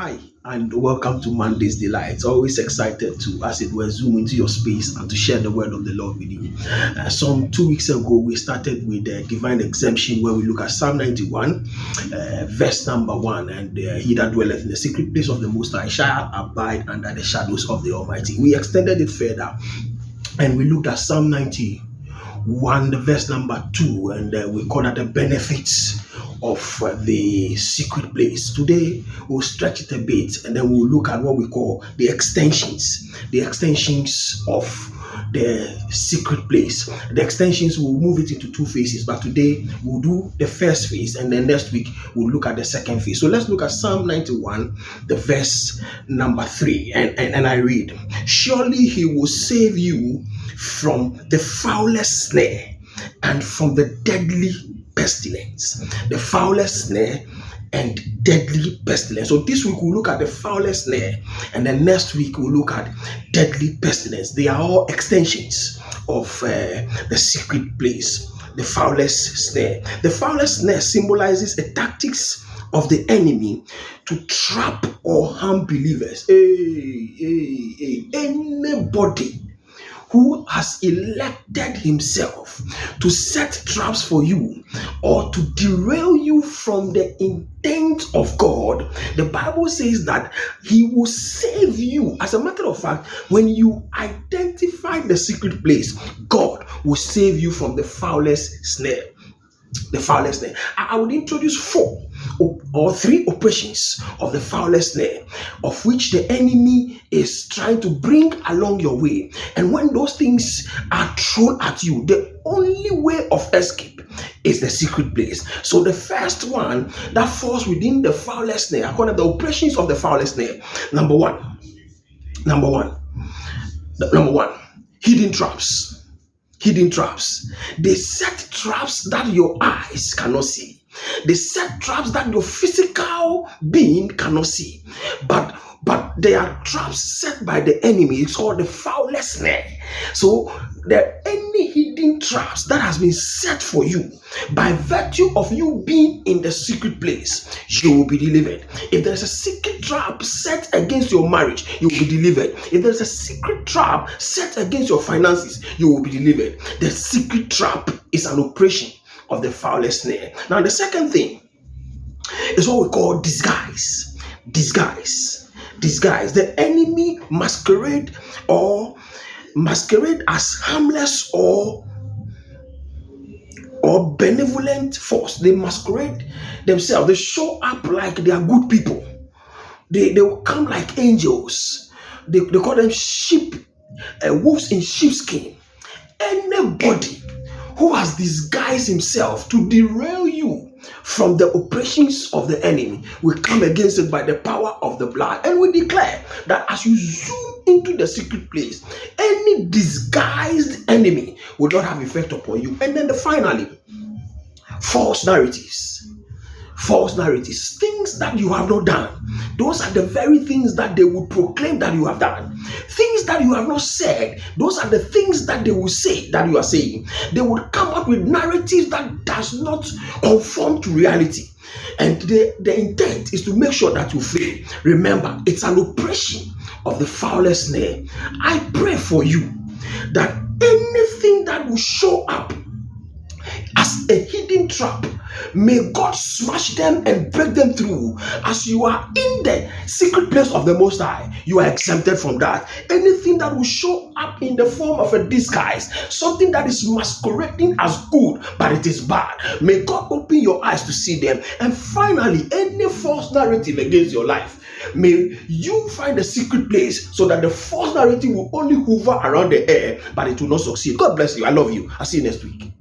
Hi, and welcome to Monday's Delight. Always excited to, as it were, zoom into your space and to share the word of the Lord with you. Some 2 weeks ago, we started with divine exemption, where we look at Psalm 91, verse number 1. And he that dwelleth in the secret place of the Most High shall abide under the shadows of the Almighty. We extended it further, and we looked at Psalm 91, the verse number 2, and we call that the benefits of the secret place. Today we'll stretch it a bit, and then we'll look at what we call the extensions of the secret place. The extensions, will move it into two phases, but today we'll do the first phase, and then next week we'll look at the second phase. So let's look at Psalm 91, the verse number 3, and I read, surely he will save you from the foulest snare and from the deadly pestilence. The foulest snare and deadly pestilence. So this week we'll look at the foulest snare, and then next week we'll look at deadly pestilence. They are all extensions of the secret place. The foulest snare. The foulest snare symbolizes the tactics of the enemy to trap or harm believers. Anybody who has elected himself to set traps for you or to derail you from the intent of God, the Bible says that he will save you. As a matter of fact, when you identify the secret place, God will save you from the foulest snare. The foulest snare. I would introduce 4 or 3 operations of the foulest snare, of which the enemy is trying to bring along your way. And when those things are thrown at you, the only way of escape is the secret place. So the first one that falls within the foulest snare, according to the operations of the foulest snare, number one, hidden traps. Hidden traps. They set traps that your eyes cannot see. They set traps that your physical being cannot see. But they are traps set by the enemy. It's called the foulest snare. So there are any hidden traps that has been set for you by virtue of you being in the secret place, you will be delivered. If there's a secret trap set against your marriage, you will be delivered. If there's a secret trap set against your finances, you will be delivered. The secret trap is an operation of the foulest snare. Now the second thing is what we call disguise. The enemy masquerade as harmless or benevolent force. They masquerade themselves. They show up like they are good people. They will come like angels. They call them sheep, wolves in sheepskin. Anybody who has disguised himself to derail you from the operations of the enemy, we come against it by the power of the blood, and we declare that as you zoom into the secret place, any disguised enemy will not have effect upon you. And then finally, false narratives, things that you have not done. Those are the very things that they will proclaim that you have done. Things that you have not said, those are the things that they will say that you are saying. They will come up with narratives that does not conform to reality. And the intent is to make sure that you fail. Remember, it's an operation of the foulest snare. I pray for you that anything that will show up as a hidden trap, may God smash them and break them through. As you are in the secret place of the Most High, you are exempted from that. Anything that will show up in the form of a disguise, something that is masquerading as good, but it is bad, may God open your eyes to see them. And finally, any false narrative against your life, may you find a secret place so that the false narrative will only hover around the air, but it will not succeed. God bless you. I love you. I'll see you next week.